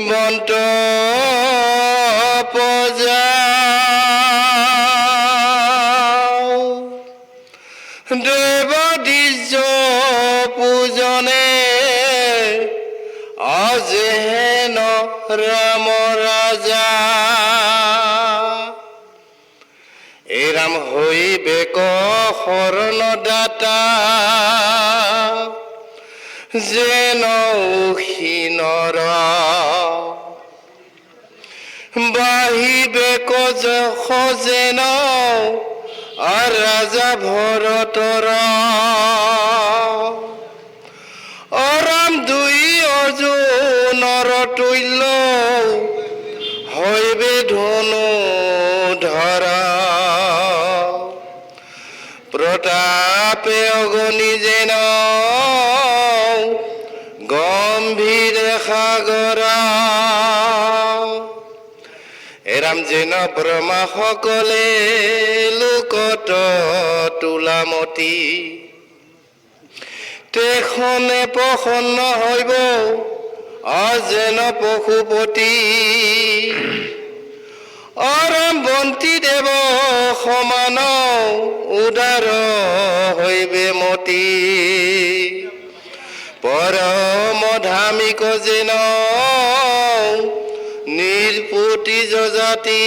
বন্ত পজা দেৱদিজ পূজনে অজেন ৰাম ৰাজা এই ৰাম হৈবেক শৰণদাতা যেন উখীনৰ বাহিবেক যশ যেন ৰাজা ভৰতৰ অৰাম দুই অৰ্জুনৰ তুল্য হৈবে ধনু ধৰা প্ৰতাপে অগণি যেন গম্ভীৰ সাগৰা এৰাম যেন ব্ৰহ্মা সকলে লোকত তোলামতি তেখনে প্ৰসন্ন হৈব অজেন পশুপতি অৰাম বন্তি দেৱ সমান উদাৰ হৈবে মতি পৰম ধামিক যেন নিৰ্পুতি যজাতি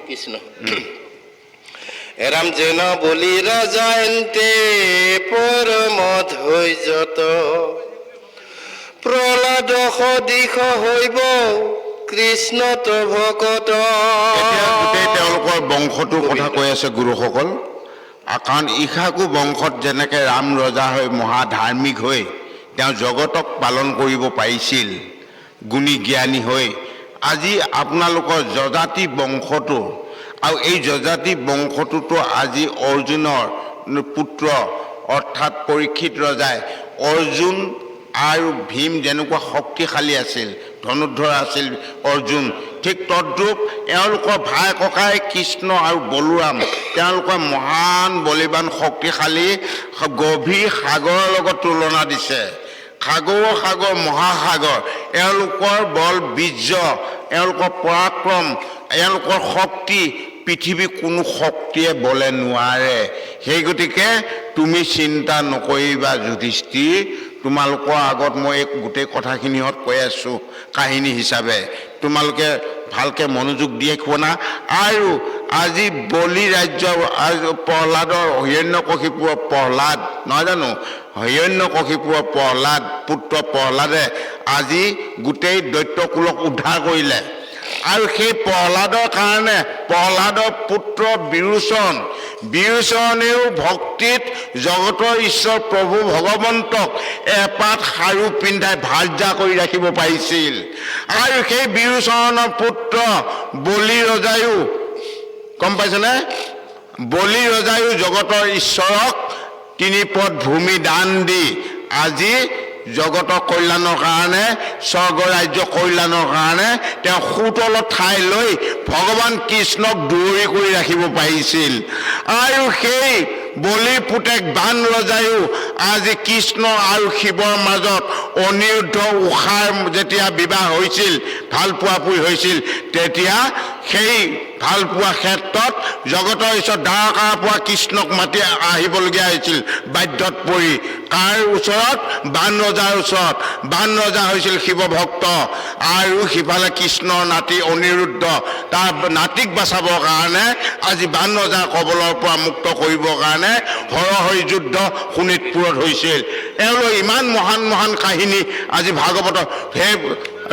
কৃষ্ণ এৰাম যেন বলি ৰাজা এন্তে পৰম ধৈৰ্যত প্ৰহ্লাদ সদিশ হৈব কৃষ্ণত ভকত গোটেই তেওঁলোকৰ বংশটোৰ কথা কৈ আছে গুৰুসকল কাৰণ ইশাকু বংশত যেনেকৈ ৰাম ৰজা হৈ মহা ধাৰ্মিক হৈ তেওঁ জগতক পালন কৰিব পাৰিছিল গুণী জ্ঞানী হৈ আজি আপোনালোকৰ যজাতি বংশটো আৰু এই যজাতি বংশটোতো আজি অৰ্জুনৰ পুত্ৰ অৰ্থাৎ পৰীক্ষিত ৰজাই অৰ্জুন আৰু ভীম যেনেকুৱা শক্তিশালী আছিল ধনুৰ্ধৰ আছিল অৰ্জুন ঠিক তদ্ৰূপ এওঁলোকৰ ভাই ককাই কৃষ্ণ আৰু বলোৰাম তেওঁলোকৰ মহান বলিৱান শক্তিশালী গভীৰ সাগৰৰ লগত তুলনা দিছে সাগৰ মহাসাগৰ এওঁলোকৰ বল বীৰ্য এওঁলোকৰ পৰাক্ৰম এওঁলোকৰ শক্তি পৃথিৱীৰ কোনো শক্তিয়ে বলে নোৱাৰে সেই গতিকে তুমি চিন্তা নকৰিবা যুধিষ্ঠিৰ তোমালোকৰ আগত মই এই গোটেই কথাখিনিত কৈ আছোঁ কাহিনী হিচাপে তোমালোকে ভালকৈ মনোযোগ দিয়ে শুনা আৰু আজি বলি ৰাজ্য প্ৰহ্লাদৰ হিৰণ্যকশিপুৰ প্ৰহ্লাদ নহয় জানো হিৰণ্যকশিপুৰ প্ৰহ্লাদ পুত্ৰ প্ৰহ্লাদে আজি গোটেই দৈত্যকুলক উদ্ধাৰ কৰিলে আৰু সেই প্ৰহ্লাদৰ কাৰণে প্ৰহ্লাদৰ পুত্ৰ বিৰোচনেও ভক্তিত জগতৰ ঈশ্বৰ প্ৰভু ভগৱন্তক এপাত সাৰু পিন্ধাই ভাৰ্যা কৰি ৰাখিব পাৰিছিল আৰু সেই বিৰোচনৰ পুত্ৰ বলি ৰজায়ো গম পাইছেনে বলি ৰজায়ো জগতৰ ঈশ্বৰক তিনিপদ ভূমি দান দি আজি জগতৰ কল্যাণৰ কাৰণে স্বৰ্গ ৰাজ্য কল্যাণৰ কাৰণে তেওঁ সুতলত ঠাই লৈ ভগৱান কৃষ্ণক দৌৰি কৰি ৰাখিব পাৰিছিল আৰু সেই বলি পুতেক বান ৰজায়ো আজি কৃষ্ণ আৰু শিৱৰ মাজত অনিৰুদ্ধ উষাৰ যেতিয়া বিবাহ হৈছিল ভালপোৱাপুৰি হৈছিল তেতিয়া সেই ভালপোৱা ক্ষেত্ৰত জগতৰ ঈশ্বৰ দ্বাৰকাৰ পৰা কৃষ্ণক মাতি আহিবলগীয়া হৈছিল বাধ্যত পৰি কাৰ ওচৰত বান ৰজাৰ ওচৰত বান ৰজা হৈছিল শিৱ ভক্ত আৰু সিফালে কৃষ্ণৰ নাতি অনিৰুদ্ধ তাৰ নাতিক বচাবৰ কাৰণে আজি বান ৰজাৰ কবলৰ পৰা মুক্ত কৰিবৰ কাৰণে হৰহৰি যুদ্ধ শোণিতপুৰত হৈছিল এওঁলোক ইমান মহান কাহিনী আজি ভাগৱতৰ সেই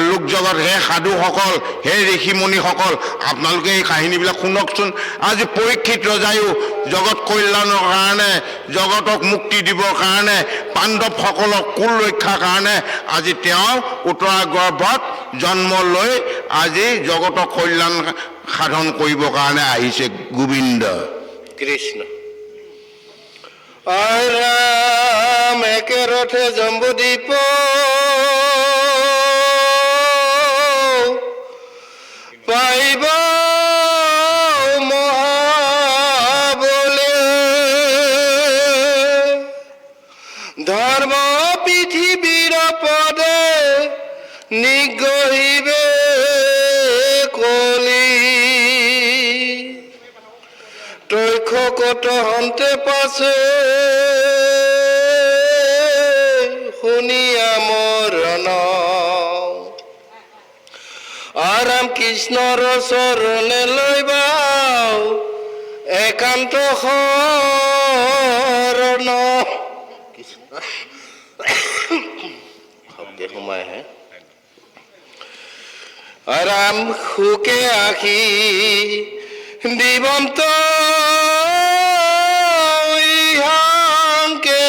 লোকজগত হে সাধুসকল হে ঋষিমুনিসকল আপোনালোকে এই কাহিনীবিলাক শুনকচোন আজি পৰীক্ষিত ৰজায়ো জগত কল্যাণৰ কাৰণে জগতক মুক্তি দিবৰ কাৰণে পাণ্ডৱসকলক কুল ৰক্ষাৰ কাৰণে আজি তেওঁ উত্তৰা গৰ্ভত জন্ম লৈ আজি জগতক কল্যাণ সাধন কৰিবৰ কাৰণে আহিছে গোবিন্দ কৃষ্ণ ৰাম একেৰথে জম্বুদ্বীপ পাইব মহাবলে ধৰ্ম পৃথিৱীৰ পদ নিগহিবে কলি তৈখকত হন্তে পাছে শুনিয়া মৰণ আৰাম কৃষ্ণৰ চৰণে লৈ বাও একান্ত শৰণ শব্দে সোমাই আহে আৰাম সুকে আখি দিবন্ত ইহাংকে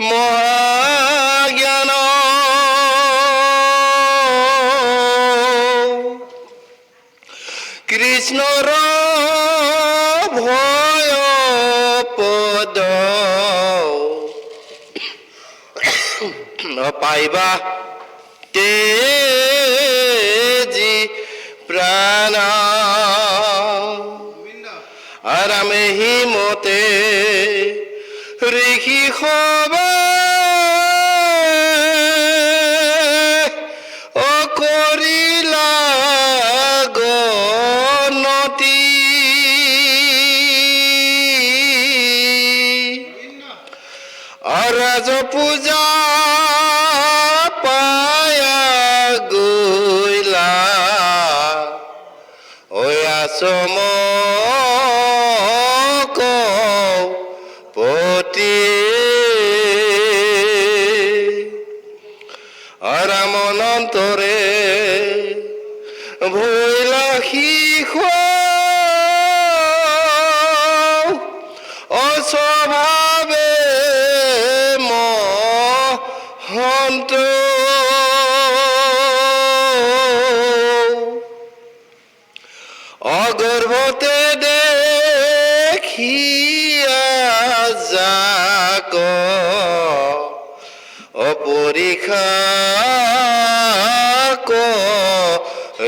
মহাজ্ঞান কৃষ্ণৰ ভয় পদ পাইবা তেজি প্ৰাণ আৰামে হিমতে ঋষি সবা অকৰিলা গণতি অৰাজ পূজা পায়া গৈলা ঐ আচম পতি অৰামনন্তৰে ভৈলা শিখ অস্বভাৱে মহন্ত অগৰ্ভতে দেখিয়া যাক অপৰীক্ষা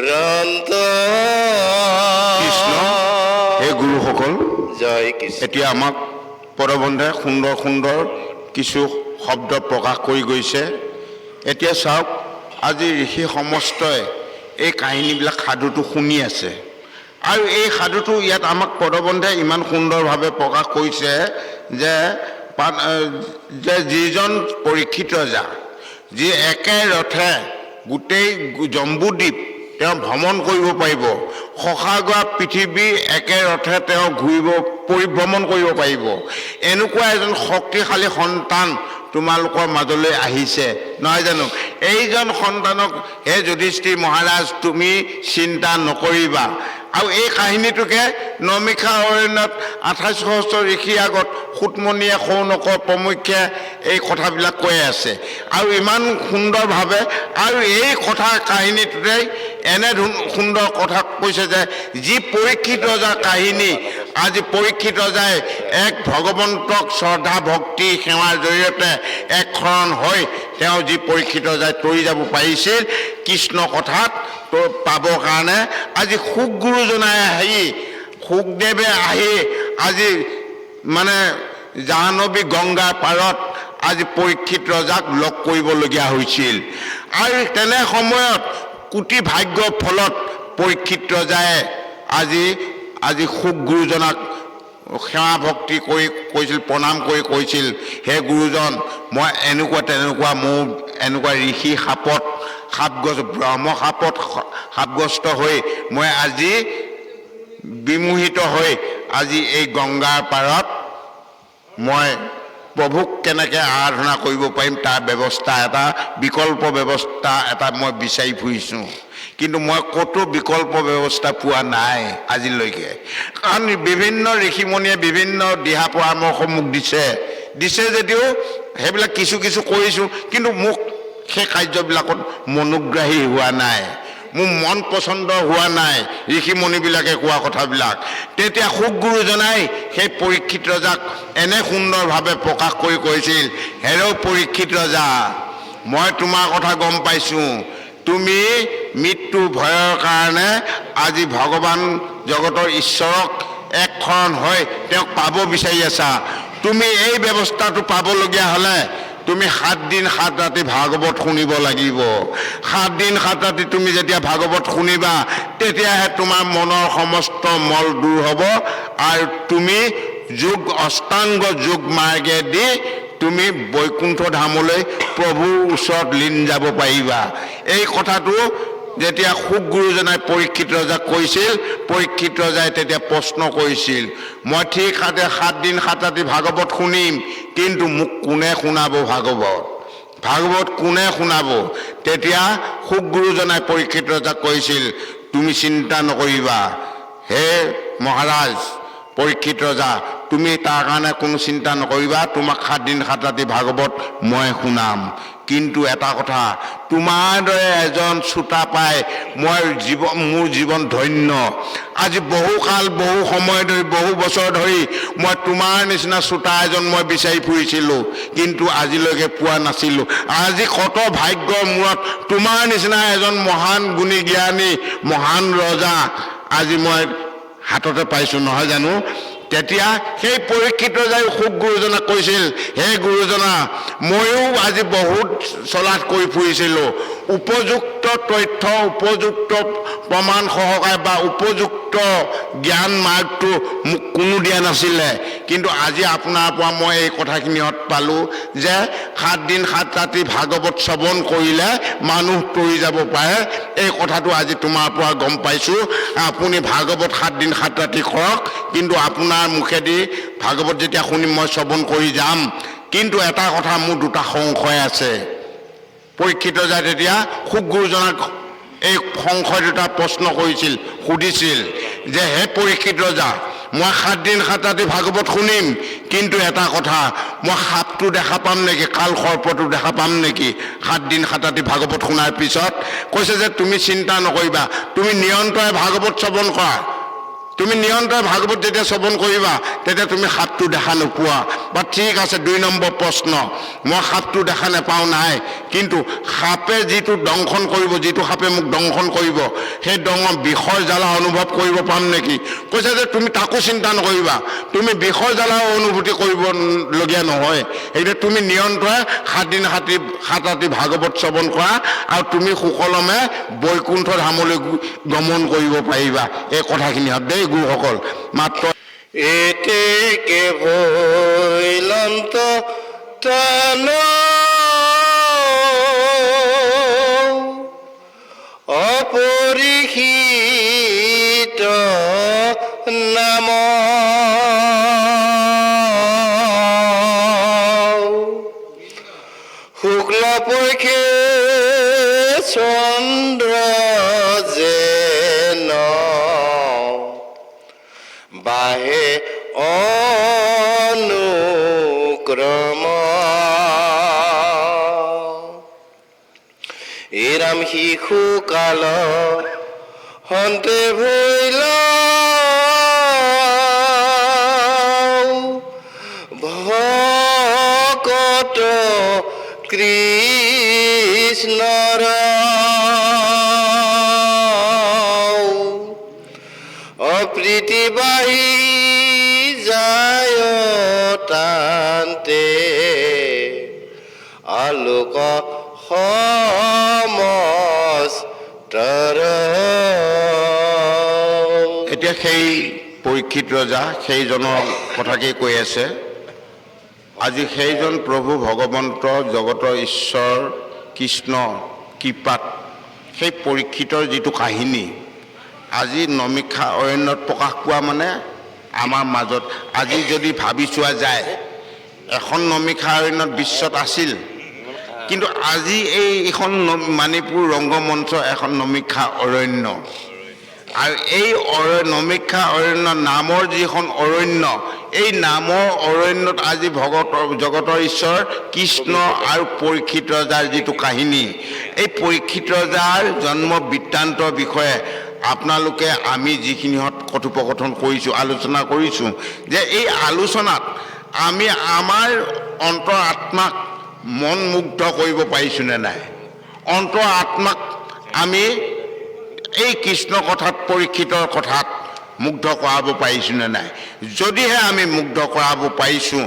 ৰন্ত কৃষ্ণ হে গুৰুসকল জয় কৃষ্ণ এতিয়া আমাক পদবন্ধে সুন্দৰ সুন্দৰ কিছু শব্দ প্ৰকাশ কৰি গৈছে এতিয়া চাওক আজি ঋষি সমস্তই এই কাহিনীবিলাক সাধুটো শুনি আছে আৰু এই সাধুটো ইয়াত আমাক পদবন্ধে ইমান সুন্দৰভাৱে প্ৰকাশ কৰিছে যে যিজন পৰীক্ষিত ৰজা যি একে ৰথে গোটেই জম্বুদ্বীপ তেওঁ ভ্ৰমণ কৰিব পাৰিব শশাগোৱা পৃথিৱী একে ৰথে তেওঁ পৰিভ্ৰমণ কৰিব পাৰিব এনেকুৱা এজন শক্তিশালী সন্তান তোমালোকৰ মাজলৈ আহিছে নহয় জানো এইজন সন্তানক হে যুধিষ্ঠিৰ মহাৰাজ তুমি চিন্তা নকৰিবা আৰু এই কাহিনীটোকে নমিষা অৰণ্যত 28 সহস্ৰ ঋষিৰ আগত সুতমণিয়ে শৌনকৰ প্ৰমুখ্যে এই কথাবিলাক কৈ আছে আৰু ইমান সুন্দৰভাৱে আৰু এই কথা কাহিনীটোতেই এনে সুন্দৰ কথা কৈছে যে যি পৰীক্ষিত ৰজাৰ কাহিনী আজি পৰীক্ষিত ৰজাই এক ভগৱন্তক শ্ৰদ্ধা ভক্তি সেৱাৰ জৰিয়তে একশৰণ হৈ তেওঁ যি পৰীক্ষিত ৰজাই তৰি যাব পাৰিছিল কৃষ্ণ কথাত পাবৰ কাৰণে আজি সুখ গুৰুজনাই আহি সুখদেৱে আহি আজি মানে জাহ্নৱী গংগাৰ পাৰত আজি পৰীক্ষিত ৰজাক লগ কৰিবলগীয়া হৈছিল আৰু তেনে সময়ত কোটি ভাগ্যৰ ফলত পৰীক্ষিত ৰজাই আজি সুখ গুৰুজনাক সেৱা ভক্তি কৰি কৈছিল প্ৰণাম কৰি কৈছিল হে গুৰুজন মই এনেকুৱা তেনেকুৱা মোৰ এনেকুৱা ঋষি ব্ৰহ্ম সাপগ্ৰস্ত হৈ মই আজি বিমোহিত হৈ আজি এই গংগাৰ পাৰত মই প্ৰভুক কেনেকৈ আৰাধনা কৰিব পাৰিম তাৰ ব্যৱস্থা এটা বিকল্প ব্যৱস্থা এটা মই বিচাৰি ফুৰিছোঁ কিন্তু মই ক'তো বিকল্প ব্যৱস্থা পোৱা নাই আজিলৈকে কাৰণ বিভিন্ন ঋষিমুনিয়ে বিভিন্ন দিহা পৰামৰ্শ মোক দিছে যদিও সেইবিলাক কিছু কিছু কৰিছোঁ কিন্তু মোক সেই কাৰ্যবিলাকত মনোগ্ৰাহী হোৱা নাই মোৰ মন পচন্দ হোৱা নাই ঋষিমুনিবিলাকে কোৱা কথাবিলাক তেতিয়া সুখ গুৰুজনাই সেই পৰীক্ষিত ৰজাক এনে সুন্দৰভাৱে প্ৰকাশ কৰি কৈছিল হেৰ' পৰীক্ষিত ৰজা মই তোমাৰ কথা গম পাইছোঁ তুমি মৃত্যু ভয়ৰ কাৰণে আজি ভগৱান জগতৰ ঈশ্বৰক একশৰণ হৈ তেওঁক পাব বিচাৰি আছা তুমি এই ব্যৱস্থাটো পাবলগীয়া হ'লে তুমি 7 দিন 7 ৰাতি ভাগৱত শুনিব লাগিব। 7 দিন 7 ৰাতি তুমি যেতিয়া ভাগৱত শুনিবা তেতিয়াহে তোমাৰ মনৰ সমস্ত মল দূৰ হ'ব আৰু তুমি যোগ অষ্টাংগ যোগ মাৰ্গেদি তুমি বৈকুণ্ঠ ধামলৈ প্ৰভুৰ ওচৰত লীন যাব পাৰিবা। এই কথাটো যেতিয়া শুক গুৰুজনাই পৰীক্ষিত ৰজাক কৈছিল, পৰীক্ষিত ৰজাই তেতিয়া প্ৰশ্ন কৰিছিল, মই ঠিক 7 দিন 7 ৰাতি ভাগৱত শুনিম, কিন্তু মোক কোনে শুনাব ভাগৱত? ভাগৱত কোনে শুনাব? তেতিয়া শুক গুৰুজনাই পৰীক্ষিত ৰজাক কৈছিল, তুমি চিন্তা নকৰিবা হে মহাৰাজ পৰীক্ষিত ৰজা, তুমি তাৰ কাৰণে কোনো চিন্তা নকৰিবা, তোমাক 7 দিন 7 ৰাতি ভাগৱত মই শুনাম। কিন্তু এটা কথা, তোমাৰ দৰে এজন শ্ৰোতা পাই মোৰ জীৱন ধন্য। আজি বহু কাল বহু সময় ধৰি বহু বছৰ ধৰি মই তোমাৰ নিচিনা শ্ৰোতা এজন মই বিচাৰি ফুৰিছিলোঁ, কিন্তু আজিলৈকে পোৱা নাছিলোঁ। আজি কত ভাগ্যৰ মূৰত তোমাৰ নিচিনা এজন মহান গুণী জ্ঞানী মহান ৰজা আজি মই হাততে পাইছোঁ, নহয় জানো? তেতিয়া সেই পৰীক্ষিত ৰজাই শুক গুৰুজনাক কৈছিল, হে গুৰুজনা, ময়ো আজি বহুত চলাথ কৰি ফুৰিছিলোঁ, উপযুক্ত তথ্য উপযুক্ত প্ৰমাণ সহকাৰে বা উপযুক্ত জ্ঞান মাৰ্গটো মোক কোনো দিয়া নাছিলে, কিন্তু আজি আপোনাৰ পৰা মই এই কথাখিনিত পালোঁ যে 7 দিন 7 ৰাতি ভাগৱত শ্ৰৱণ কৰিলে মানুহ তৰি যাব পাৰে। এই কথাটো আজি তোমাৰ পৰা গম পাইছোঁ। আপুনি ভাগৱত 7 দিন 7 ৰাতি কৰক, কিন্তু আপোনাৰ মুখেদি ভাগৱত যেতিয়া শুনিম মই শ্ৰৱণ কৰি যাম। কিন্তু এটা কথা মোৰ দুটা সংশয় আছে। পৰীক্ষিত ৰজাই তেতিয়া শুক গুৰুজনাক এই সংশয় দুটা প্ৰশ্ন কৰিছিল, সুধিছিল যে হে পৰীক্ষিত ৰজা, মই 7 দিন 7 ৰাতি ভাগৱত শুনিম, কিন্তু এটা কথা, মই সাপটো দেখা পাম নেকি, কাল সৰ্পটো দেখা পাম নেকি 7 দিন 7 ৰাতি ভাগৱত শুনাৰ পিছত? কৈছে যে তুমি চিন্তা নকৰিবা, তুমি নিৰন্তৰে ভাগৱত শ্ৰৱণ কৰা। তুমি নিৰন্তৰে ভাগৱত যেতিয়া শ্ৰৱণ কৰিবা তেতিয়া তুমি সাপটো দেখা নোপোৱা। বা ঠিক আছে, 2 নম্বৰ প্ৰশ্ন, মই সাপটো দেখা নাপাওঁ নাই, কিন্তু সাপে যিটো দংশন কৰিব, যিটো সাপে মোক দংশন কৰিব, সেই বিষৰ জ্বালা অনুভৱ কৰিব পাম নেকি? কৈছে যে তুমি তাকো চিন্তা নকৰিবা, তুমি বিষৰ জ্বালাও অনুভূতি কৰিবলগীয়া নহয়। সেইটোৱে তুমি নিৰন্তৰে 7 দিন 7 ৰাতি ভাগৱত শ্ৰৱণ কৰা আৰু তুমি সুকলমে বৈকুণ্ঠ ধামলৈ গমন কৰিব পাৰিবা। এই কথাখিনি দেই গুৰুসকল, মাত্ৰ এতেকে ভৈলন্ত তান অপৰিহিত নাম শুক্ল পক্ষে চন্দ্ৰ যেন বাহে অনুক্ৰম এৰাম শিশু কাল হন্তে ভৈল ভকত কৃষ্ণৰ অপ্ৰীতি বাহি যায় তান্তে আলোক সমস্তৰ। এতিয়া সেই পৰীক্ষিত ৰজা সেইজনৰ কথাকেই কৈ আছে। আজি সেইজন প্ৰভু ভগৱন্ত জগতৰ ঈশ্বৰ কৃষ্ণ কৃপাত সেই পৰীক্ষিতৰ যিটো কাহিনী আজি নমিক্ষা অৰণ্যত প্ৰকাশ পোৱা, মানে আমাৰ মাজত আজি যদি ভাবি চোৱা যায়, এখন নমিক্ষা অৰণ্যত বিশ্বত আছিল, কিন্তু আজি এইখন মণিপুৰ ৰংগমঞ্চ এখন নমিক্ষা অৰণ্য। আৰু এই নমিক্ষা অৰণ্য নামৰ যিখন অৰণ্য, এই নামৰ অৰণ্যত আজি জগতৰ ঈশ্বৰ কৃষ্ণ আৰু পৰীক্ষিত ৰজাৰ যিটো কাহিনী, এই পৰীক্ষিত ৰজাৰ জন্ম বৃত্তান্তৰ বিষয়ে আপোনালোকে আমি যিখিনিহঁত কথোপকথন কৰিছোঁ, আলোচনা কৰিছোঁ, যে এই আলোচনাত আমি আমাৰ অন্তৰ আত্মাক মন মুগ্ধ কৰিব পাৰিছোঁনে নাই? অন্তৰ আত্মাক আমি এই কৃষ্ণ কথাত, পৰীক্ষিতৰ কথাত মুগ্ধ কৰাব পাৰিছোঁ নে নাই? যদিহে আমি মুগ্ধ কৰাব পাৰিছোঁ,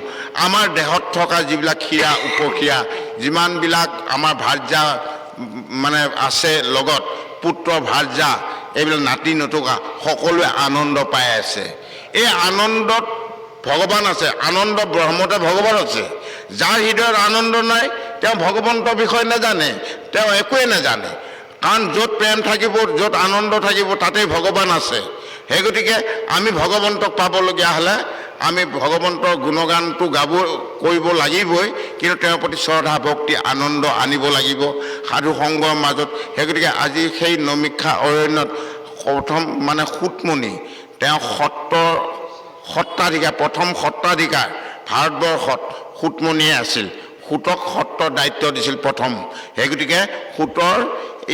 আমাৰ দেহত থকা যিবিলাক শিৰা উপশিৰা যিমানবিলাক আমাৰ ভাৰ্যা মানে আছে লগত, পুত্ৰ ভাৰ্যা এইবিলাক নাতি নতুকা সকলোৱে আনন্দ পাই আছে। এই আনন্দত ভগৱান আছে, আনন্দ ব্ৰহ্মতে ভগৱান আছে। যাৰ হৃদয়ত আনন্দ নাই তেওঁ ভগৱন্তৰ বিষয়ে নাজানে, তেওঁ একোৱে নাজানে। কাৰণ য'ত প্ৰেম থাকিব, য'ত আনন্দ থাকিব, তাতেই ভগৱান আছে। সেই গতিকে আমি ভগৱন্তক পাবলগীয়া হ'লে আমি ভগৱন্তৰ গুণগানটো কৰিব লাগিবই, কিন্তু তেওঁৰ প্ৰতি শ্ৰদ্ধা ভক্তি আনন্দ আনিব লাগিব সাধু সংগৰ মাজত। সেই গতিকে আজি সেই নমীক্ষা অৰণ্যত প্ৰথম মানে সুতমণি, তেওঁ সত্ৰাধিকাৰ, প্ৰথম সত্ৰাধিকাৰ ভাৰতবৰ্ষত সুতমণিয়ে আছিল। সুতক সত্ৰৰ দায়িত্ব দিছিল প্ৰথম। সেই গতিকে সুতৰ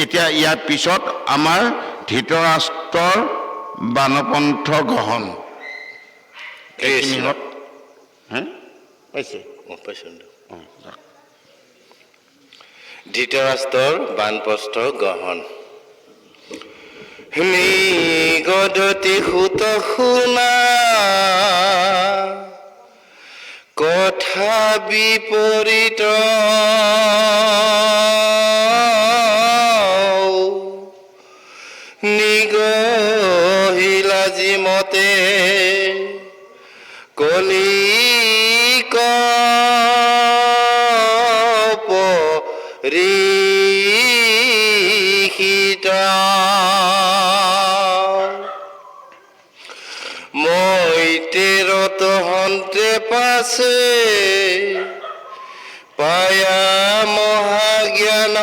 এতিয়া ইয়াৰ পিছত আমাৰ ধৃতৰাষ্ট্ৰৰ বানপন্থ গ্ৰহণ এইখিনিত পাইছে। ধৃতৰাষ্ট্ৰৰ বানপ্ৰস্থ গ্ৰহণ। নিগদতি সুত শুনা কথা বিপৰীত, নিগহিলা যিমতে কলিক পৰিষিত, মৈতেৰত হন্তে পাছে পায়া মহাজ্ঞান,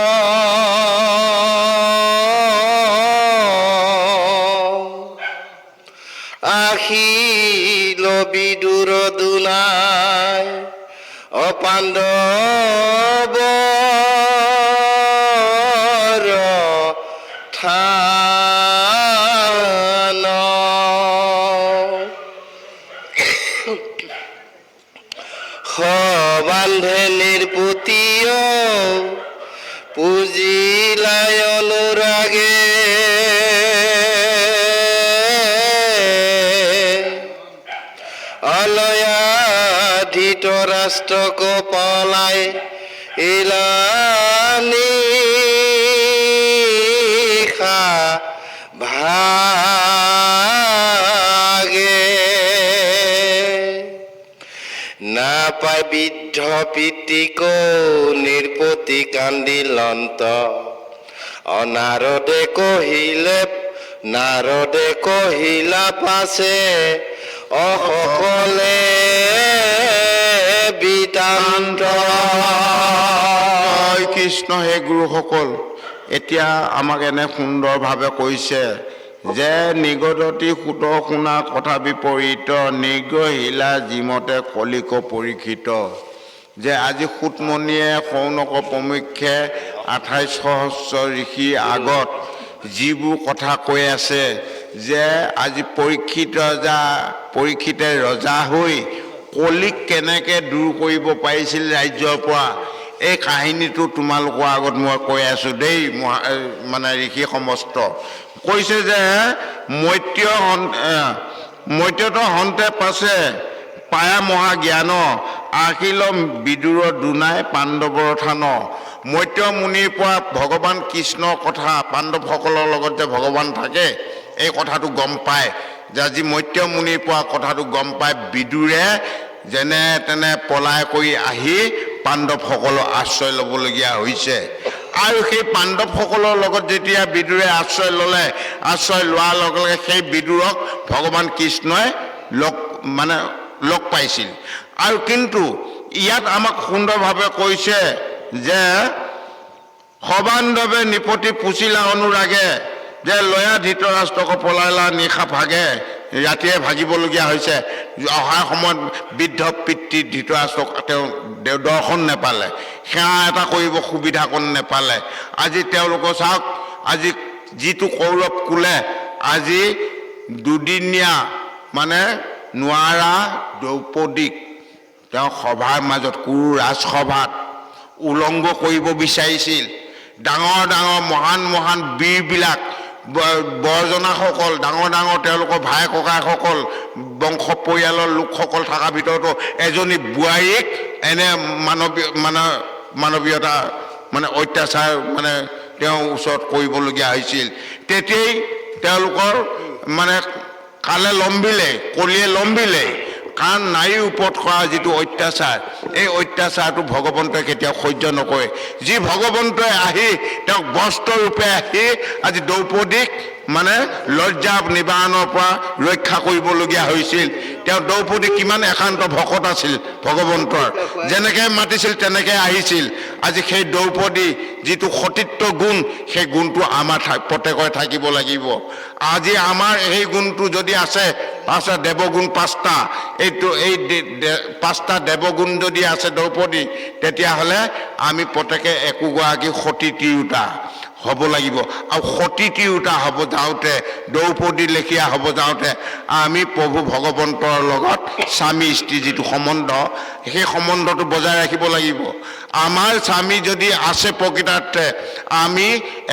আহিল বিদুৰ দুনাই অপাণ্ডৱৰ থান, সবান্ধে নিৰ্পতীয় পুজিলাই অনুৰাগে, অলয়া ধৃতৰাষ্ট্ৰক পলাই ইলানিশা ভাগে, নাপাই বৃদ্ধ পিতৃক নিৰ্পতি কান্দিলন্ত, অনাৰদে কহিলে নাৰদে কহিলা পাছে, অসকলে বিতান্ত। কৃষ্ণ হে গুৰুসকল, এতিয়া আমাক এনে সুন্দৰভাৱে কৈছে যে নিগদতি সুত শুনা কথা বিপৰীত, নিগহিলা যিমতে কলিক পৰীক্ষিত। যে আজি সুতমণিয়ে শৌনক প্ৰমুখ্যে 28 সহস্ৰ ঋষিৰ আগত যিবোৰ কথা কৈ আছে যে আজি পৰীক্ষিতে ৰজা হৈ কলিক কেনেকৈ দূৰ কৰিব পাৰিছিল ৰাজ্যৰ পৰা, এই কাহিনীটো তোমালোকৰ আগত মই কৈ আছোঁ দেই। মানে ঋষি সমস্ত কৈছে যে মৈত্ৰত হন্তে পাছে পায়া মহাজ্ঞান, আহিল বিদুৰ দুনাই পাণ্ডৱৰ থান। মৈত্ৰ মুনিৰ পৰা ভগৱান কৃষ্ণৰ কথা, পাণ্ডৱসকলৰ লগত যে ভগৱান থাকে এই কথাটো গম পায়। যে আজি মৈত্ৰ মুনিৰ পৰা কথাটো গম পায় বিদুৰে যেনে তেনে পলাই কৰি আহি পাণ্ডৱসকলৰ আশ্ৰয় ল'বলগীয়া হৈছে। আৰু সেই পাণ্ডৱসকলৰ লগত যেতিয়া বিদুৰে আশ্ৰয় ল'লে, আশ্ৰয় লোৱাৰ লগে লগে সেই বিদুৰক ভগৱান কৃষ্ণই লগ পাইছিল। আৰু কিন্তু ইয়াত আমাক সুন্দৰভাৱে কৈছে যে সবান্ধৱে নিপতি পুচিলা অনুৰাগে, যে লয়া ধৃতৰাষ্ট্ৰক পলাইলা নিশা ভাগে, ৰাতিয়ে ভাগিবলগীয়া হৈছে। অহাৰ সময়ত বৃদ্ধ পিতৃ ধৃতৰাষ্ট্ৰক তেওঁ দৰ্শন নেপালে, সেৱা এটা কৰিব সুবিধা কোন নেপালে। আজি তেওঁলোকৰ চাওক, আজি যিটো কৌৰৱ কুলে আজি দুদিনীয়া মানে নোৱাৰা দ্ৰৌপদীক তেওঁ সভাৰ মাজত কুৰু ৰাজসভাত উলংঘ কৰিব বিচাৰিছিল। ডাঙৰ ডাঙৰ মহান মহান বীৰবিলাক বৰজনাসকল ডাঙৰ ডাঙৰ তেওঁলোকৰ ভাই ককাইসকল বংশ পৰিয়ালৰ লোকসকল থকাৰ ভিতৰতো এজনী বোৱাৰীক এনে মানৱীয়তা অত্যাচাৰ তেওঁৰ ওচৰত কৰিবলগীয়া হৈছিল। তেতিয়াই তেওঁলোকৰ কালে লম্বিলে কলিয়ে লম্বিলে, কাৰণ নাৰীৰ ওপৰত কৰা যিটো অত্যাচাৰ, এই অত্যাচাৰটো ভগৱন্তই কেতিয়াও সহ্য নকৰে। যি ভগৱন্তই আহি তেওঁক বস্ত্ৰৰূপে আহি আজি দ্ৰৌপদীক লজ্জা নিবাৰণৰ পৰা ৰক্ষা কৰিবলগীয়া হৈছিল। তেওঁ দ্ৰৌপদী কিমান একান্ত ভকত আছিল ভগৱন্তৰ, যেনেকৈ মাতিছিল তেনেকৈ আহিছিল। আজি সেই দ্ৰৌপদী যিটো সতীত্ব গুণ, সেই গুণটো আমাৰ প্ৰত্যেকৰে থাকিব লাগিব। আজি আমাৰ সেই গুণটো যদি আছে, দেৱগুণ 5টা, এই 5টা দেৱগুণ যদি আছে দ্ৰৌপদী, তেতিয়াহ'লে আমি প্ৰত্যেকে একোগৰাকী সতী তিৰোতা হ'ব লাগিব। আৰু সতী তিৰোতা হ'ব যাওঁতে, দ্ৰৌপদী লেখীয়া হ'ব যাওঁতে আমি প্ৰভু ভগৱন্তৰ লগত স্বামী স্ত্ৰী যিটো সম্বন্ধ, সেই সম্বন্ধটো বজাই ৰাখিব লাগিব। আমাৰ স্বামী যদি আছে প্ৰকৃতাৰ্থে, আমি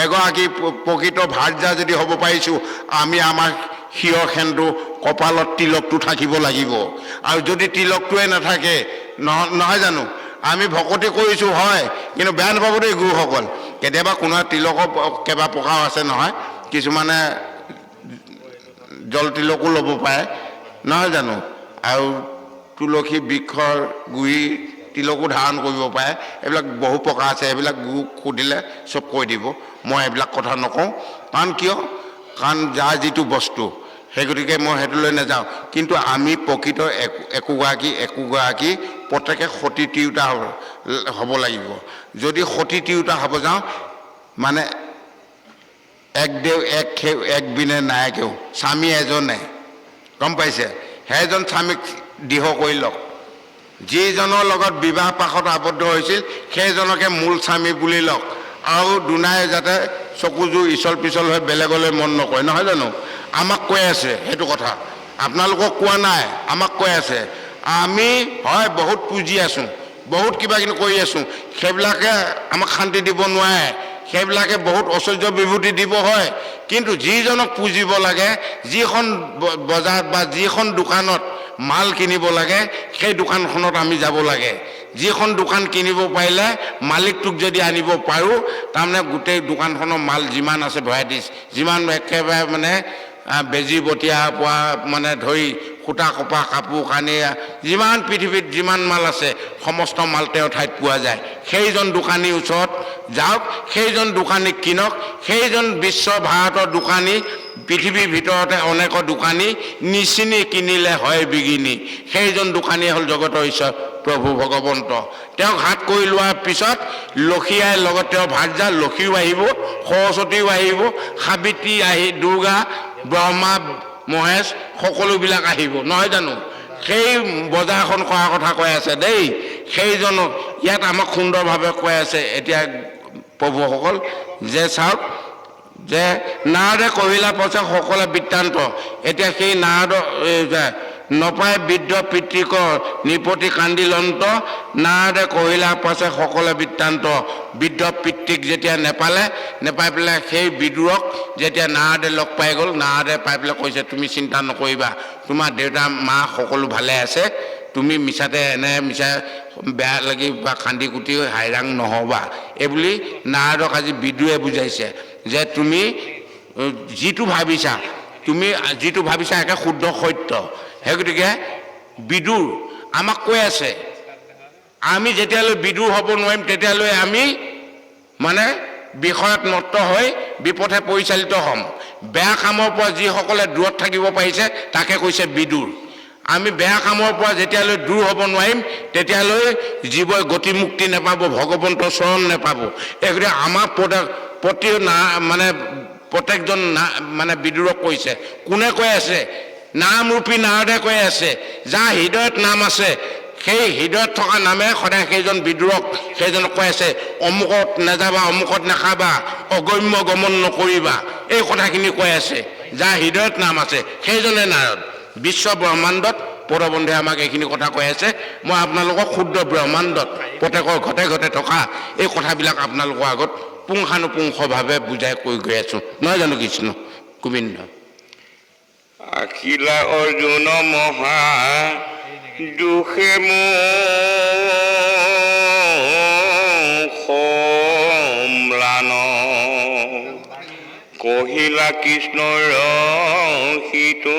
এগৰাকী প্ৰকৃত ভাৰ্যা যদি হ'ব পাৰিছোঁ, আমি আমাৰ শিৰৰ খেনটো কপালত তিলকটো থাকিব লাগিব। আৰু যদি তিলকটোৱে নাথাকে, নহয় জানো, আমি ভকতি কৰিছোঁ হয়, কিন্তু বেয়া নাপাব দেই গুৰুসকল, কেতিয়াবা কোনো তিলকৰ কেইবা প্ৰকাৰ আছে নহয়, কিছুমানে জল তিলকো ল'ব পাৰে, নহয় জানো, আৰু তুলসী বৃক্ষৰ গুৰি তিলকো ধাৰণ কৰিব পাৰে। এইবিলাক বহু প্ৰকাৰ আছে, এইবিলাক গুৰুক সুধিলে চব কৈ দিব। মই এইবিলাক কথা নকওঁ, কাৰণ কিয়, কাৰণ যাৰ যিটো বস্তু, সেই গতিকে মই সেইটোলৈ নাযাওঁ। কিন্তু আমি প্ৰকৃত একোগৰাকী প্ৰত্যেকে সতী তিৰোতা হ'ব লাগিব। যদি সতী তিৰোতা হ'ব যাওঁ, এক দেও এক বিনে নায়কেও, স্বামী এজনে, গম পাইছে, সেইজন স্বামীক দৃঢ় কৰি লওক। যিজনৰ লগত বিবাহ পাশত আবদ্ধ হৈছিল, সেইজনকে মূল স্বামী বুলি লওক। আৰু দুনাই যাতে চকুযোৰ ইচল পিচল হৈ বেলেগলৈ মন নকৰে, নহয় জানো। আমাক কৈ আছে সেইটো কথা, আপোনালোকক কোৱা নাই, আমাক কৈ আছে। আমি হয় বহুত পুজি আছোঁ, বহুত কিবা কিবি কৰি আছোঁ, সেইবিলাকে আমাক শান্তি দিব নোৱাৰে, সেইবিলাকে বহুত ঐশ্বৰ্য বিভূতি দিব হয়। কিন্তু যিজনক পুজিব লাগে, যিখন বজাৰত বা যিখন দোকানত মাল কিনিব লাগে, সেই দোকানখনত আমি যাব লাগে। যিখন দোকান কিনিব পাৰিলে মালিকটোক যদি আনিব পাৰোঁ, তাৰমানে গোটেই দোকানখনৰ মাল যিমান আছে ভেৰাইটিজ, যিমান একেবাৰে বেজী বটিয়া পোৱা ধৰি সূতা কপাহ কাপোৰ কানি, যিমান পৃথিৱীত যিমান মাল আছে, সমস্ত মাল তেওঁৰ ঠাইত পোৱা যায়। সেইজন দোকানীৰ ওচৰত যাওক, সেইজন দোকানীক কিনক। সেইজন বিশ্ব ভাৰতৰ দোকানী, পৃথিৱীৰ ভিতৰতে অনেক দোকানী, নিচিনি কিনিলে হয় বিঘিনি। সেইজন দোকানীয়ে হ'ল জগতৰ ঈশ্বৰ প্ৰভু ভগৱন্ত। তেওঁক হাত কৰি লোৱাৰ পিছত লক্ষীয়াই লগত তেওঁ ভাৰ্যা, লক্ষীও আহিব, সৰস্বতীও আহিব, সাবিত্ৰী আহি, দুৰ্গা, ব্ৰহ্মা, মহেশ, সকলোবিলাক আহিব, নহয় জানো। সেই বজাৰখন কৰাৰ কথা কৈ আছে দেই, সেইজনক ইয়াত আমাক সুন্দৰভাৱে কৈ আছে। এতিয়া প্ৰভুসকল যে চাওক, যে নাৰদে কহিলা পাছে সকলে বৃত্তান্ত। এতিয়া সেই নাৰদ নপাই বৃদ্ধ পিতৃক নৃপতি কান্দিলন্ত, নাৰদে কহিলা পাছে সকলে বৃত্তান্ত। বৃদ্ধ পিতৃক যেতিয়া নেপাই পেলাই সেই বিদুৰক যেতিয়া নাৰদে লগ পাই গ'ল, নাৰদে পাই পেলাই কৈছে, তুমি চিন্তা নকৰিবা, তোমাৰ দেউতা মা সকলো ভালে আছে, তুমি মিছাতে মিছা বেয়া লাগি বা কান্দি কুটি হাইৰাং নহ'বা। এইবুলি নাৰদক আজি বিদুৰে বুজাইছে যে তুমি যিটো ভাবিছা একে শুদ্ধ সত্য। সেই গতিকে বিদুৰ আমাক কৈ আছে, আমি যেতিয়ালৈ বিদুৰ হ'ব নোৱাৰিম, তেতিয়ালৈ আমি বিষয়ত মত্ত হৈ বিপথে পৰিচালিত হ'ম। বেয়া কামৰ পৰা যিসকলে দূৰত থাকিব পাৰিছে, তাকে কৈছে বিদুৰ। আমি বেয়া কামৰ পৰা যেতিয়ালৈ দূৰ হ'ব নোৱাৰিম, তেতিয়ালৈ জীৱই গতি মুক্তি নাপাব, ভগৱন্তৰ চৰণ নাপাব। এই গতিকে আমাৰ প্ৰত্যেকজন বিদুৰক কৈছে। কোনে কৈ আছে? নামৰূপী নাৰদে কৈ আছে। যাৰ হৃদয়ত নাম আছে, সেই হৃদয়ত থকা নামে সদায় সেইজন বিদুৰক, সেইজনক কৈ আছে, অমুকত নাযাবা, অমুকত নাখাবা, অগম্য গমন নকৰিবা, এই কথাখিনি কৈ আছে। যাৰ হৃদয়ত নাম আছে সেইজনে নাৰদ। বিশ্ব ব্ৰহ্মাণ্ডত পদবন্ধে আমাক এইখিনি কথা কৈ আছে। মই আপোনালোকক ক্ষুদ্ৰ ব্ৰহ্মাণ্ডত প্ৰত্যেকৰ ঘতে ঘতে থকা এই কথাবিলাক আপোনালোকৰ আগত পুংখানুপুংখভাৱে বুজাই কৈ গৈ আছোঁ নহয় জানো কৃষ্ণ গোবিন্দ আখিলা অৰ্জুন মহা দুখে ম্লান কহিলা কৃষ্ণৰ সিটো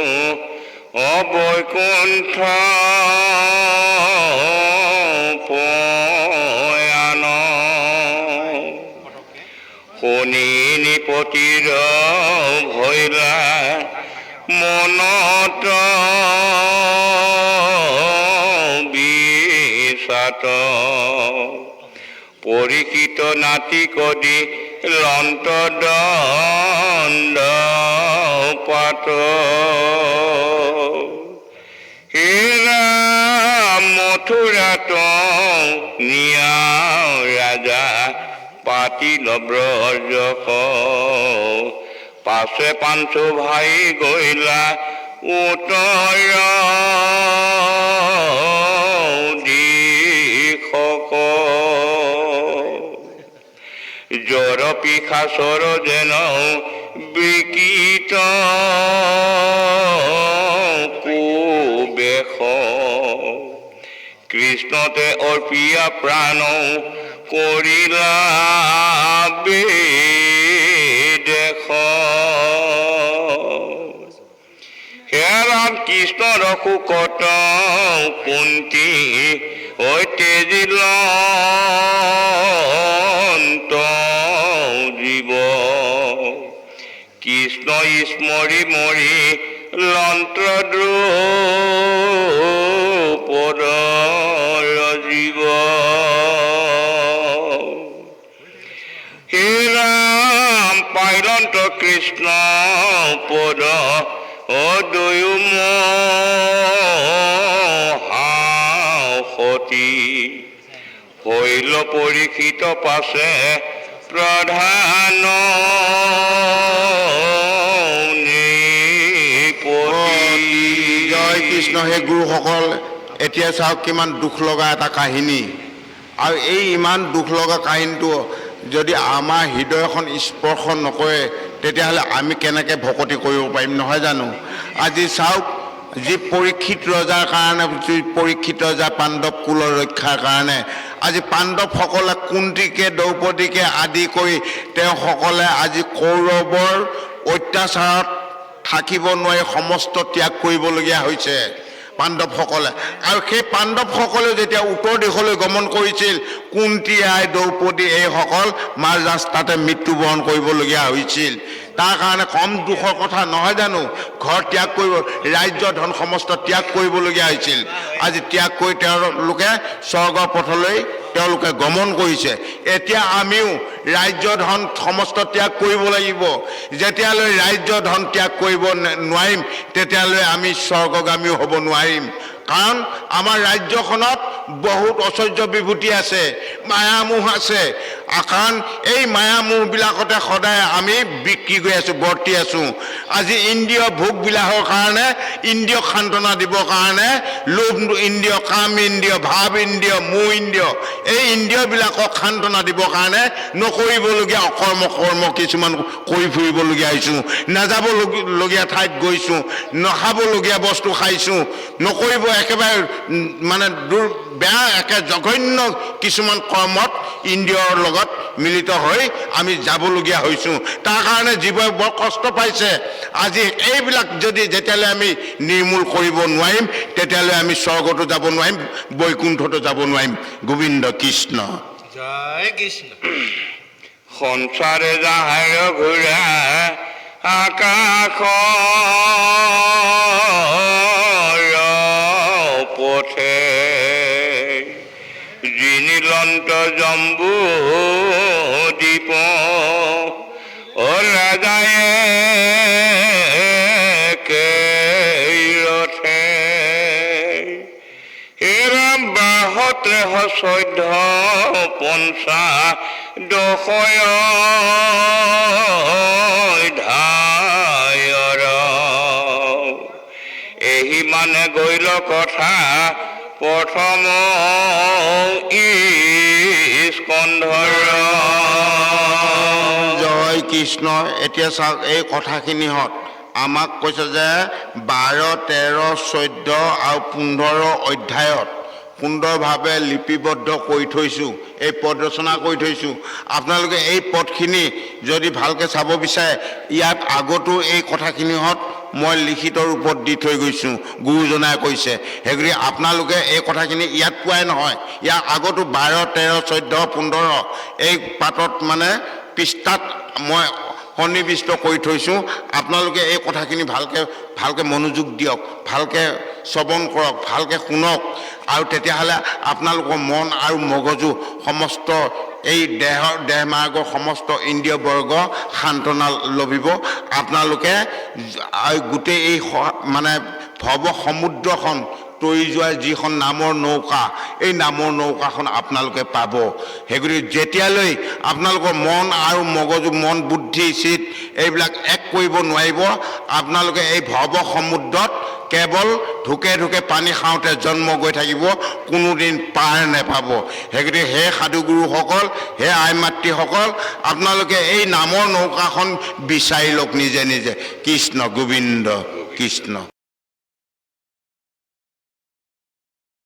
অবৈকুণ্ঠ পয়ান শুনি নিপতিৰ ভৈলা মনত বিষাত পৰীক্ষিত নাতি কদি লন্ত দণ্ড পাত হে ৰাম মথুৰাত নিয়া ৰাজা পাতিল ব্ৰজ পাছে পাঞ্চু ভাই গইলা উত্তৰ দিশক জ্বৰ পিশাচৰ যেন বিকৃত কুবেশ কৃষ্ণতে অৰ্পিয়া প্ৰাণ কৰিলা বিদেশ হে ৰাম কৃষ্ণৰ শোকত কুন্তি তেজিল জীৱ কৃষ্ণ স্মৰি মৰি লন্ত্ৰ দ্ৰুপদৰ জীৱ হে ৰাম পাইলন্ত কৃষ্ণ পদ অদয়ু মহাসতী হৈল পৰীক্ষিত পাছে প্ৰধান জয় কৃষ্ণ হে গুৰুসকল এতিয়া চাওক কিমান দুখ লগা এটা কাহিনী আৰু এই ইমান দুখ লগা কাহিনীটো যদি আমাৰ হৃদয়খন স্পৰ্শ নকৰে তেতিয়াহ'লে আমি কেনেকৈ ভকতি কৰিব পাৰিম নহয় জানো আজি চাওক যি পৰীক্ষিত ৰজাৰ কাৰণে যি পৰীক্ষিত ৰজা পাণ্ডৱ কুলৰ ৰক্ষাৰ কাৰণে আজি পাণ্ডৱসকলে কুন্তিকে দ্ৰৌপদীকে আদি কৰি তেওঁসকলে আজি কৌৰৱৰ অত্যাচাৰত থাকিব নোৱাৰি সমস্ত ত্যাগ কৰিবলগীয়া হৈছে পাণ্ডৱসকলে আৰু সেই পাণ্ডৱসকলে যেতিয়া উত্তৰ দিশলৈ গমন কৰিছিল কুন্তি আই দ্ৰৌপদী এইসকল মাজ ৰাস্তাতে মৃত্যুবৰণ কৰিবলগীয়া হৈছিল তাৰ কাৰণে কম দুখৰ কথা নহয় জানো ঘৰ ত্যাগ কৰিব ৰাজ্য ধন সমস্ত ত্যাগ কৰিবলগীয়া হৈছিল আজি ত্যাগ কৰি তেওঁলোকে স্বৰ্গৰ পথলৈ তেওঁলোকে গমন কৰিছে এতিয়া আমিও ৰাজ্য ধন সমস্ত ত্যাগ কৰিব লাগিব যেতিয়ালৈ ৰাজ্য ধন ত্যাগ কৰিব নোৱাৰিম তেতিয়ালৈ আমি স্বৰ্গগামী হ'ব নোৱাৰিম কাৰণ আমাৰ ৰাজ্যখনত বহুত ঐশ্বৰ্য বিভূতি আছে মায়ামোহ আছে কাৰণ এই মায়ামোহবিলাকতে সদায় আমি বিক্ৰী গৈ আছোঁ বৰ্তি আছোঁ আজি ইন্দ্ৰিয় ভোগবিলাকৰ কাৰণে ইন্দ্ৰিয়ক সান্তনা দিবৰ কাৰণে লোভ ইন্দ্ৰিয় কাম ইন্দ্ৰিয় ভাৱ ইন্দ্ৰিয় মোহ ইন্দ্ৰিয় এই ইন্দ্ৰিয়বিলাকক সান্তনা দিবৰ কাৰণে নকৰিবলগীয়া অকৰ্ম কৰ্ম কিছুমান কৰি ফুৰিবলগীয়া হৈছোঁ নাযাবলগীয়া ঠাইত গৈছোঁ নাখাবলগীয়া বস্তু খাইছোঁ নকৰিব একেবাৰে মানে বেয়া একে জঘন্য কিছুমান কৰ্মত ইন্দ্ৰিয়ৰ লগত মিলিত হৈ আমি যাবলগীয়া হৈছোঁ তাৰ কাৰণে জীৱই বৰ কষ্ট পাইছে আজি এইবিলাক যদি যেতিয়ালৈ আমি নিৰ্মূল কৰিব নোৱাৰিম তেতিয়ালৈ আমি স্বৰ্গতো যাব নোৱাৰিম বৈকুণ্ঠতো যাব নোৱাৰিম গোবিন্দ কৃষ্ণ জয় কৃষ্ণ সংসাৰে যাহাৰ ঘূৰা আকাশ পথে জিনিলন্ত জম্বু দ্বীপ ৰাজায়ে কেৰথে হেৰাম 62 চৈধ্য পঞ্চা দশয় ধায়ৰ এহি মানে গৈল কথা প্ৰথম স্কন্ধৰ কৃষ্ণ এতিয়া চাওক এই কথাখিনিহঁত আমাক কৈছে যে 12, 13, 14 আৰু 15 অধ্যায়ত সুন্দৰভাৱে লিপিবদ্ধ কৰি থৈছোঁ, এই পদ ৰচনা কৰি থৈছোঁ। আপোনালোকে এই পদখিনি যদি ভালকৈ চাব বিচাৰে ইয়াত আগতো এই কথাখিনিহঁত মই লিখিত ৰূপত দি থৈ গৈছোঁ, গুৰুজনাই কৈছে। সেইগতিকে আপোনালোকে এই কথাখিনি ইয়াত পোৱাই নহয়, ইয়াৰ আগতো 12, 13, 14, 15 এই পাতত মানে পৃষ্ঠাত মই সন্নিৱিষ্ট কৰি থৈছোঁ। আপোনালোকে এই কথাখিনি ভালকৈ মনোযোগ দিয়ক, ভালকৈ শ্ৰৱণ কৰক, ভালকৈ শুনক, আৰু তেতিয়াহ'লে আপোনালোকৰ মন আৰু মগজু সমস্ত এই দেহ মাৰ্গৰ সমস্ত ইন্দ্ৰিয় বৰ্গ সান্তনা লভিব। আপোনালোকে গোটেই এই মানে ভৱ সমুদ্ৰখন তৰি যোৱা যিখন নামৰ নৌকা, এই নামৰ নৌকাখন আপোনালোকে পাব। সেইগতিকে যেতিয়ালৈ আপোনালোকৰ মন আৰু মগজু, মন বুদ্ধি চিত এইবিলাক এক কৰিব নোৱাৰিব, আপোনালোকে এই ভৱ সমুদ্ৰত কেৱল ঢুকে ঢুকে পানী খাওঁতে জন্ম গৈ থাকিব, কোনোদিন পাৰ নেপাব। সেইগতিকে হে সাধুগুৰুসকল, হে আই মাতৃসকল, আপোনালোকে এই নামৰ নৌকাখন বিচাৰি লওক নিজে নিজে। কৃষ্ণ গোবিন্দ কৃষ্ণ।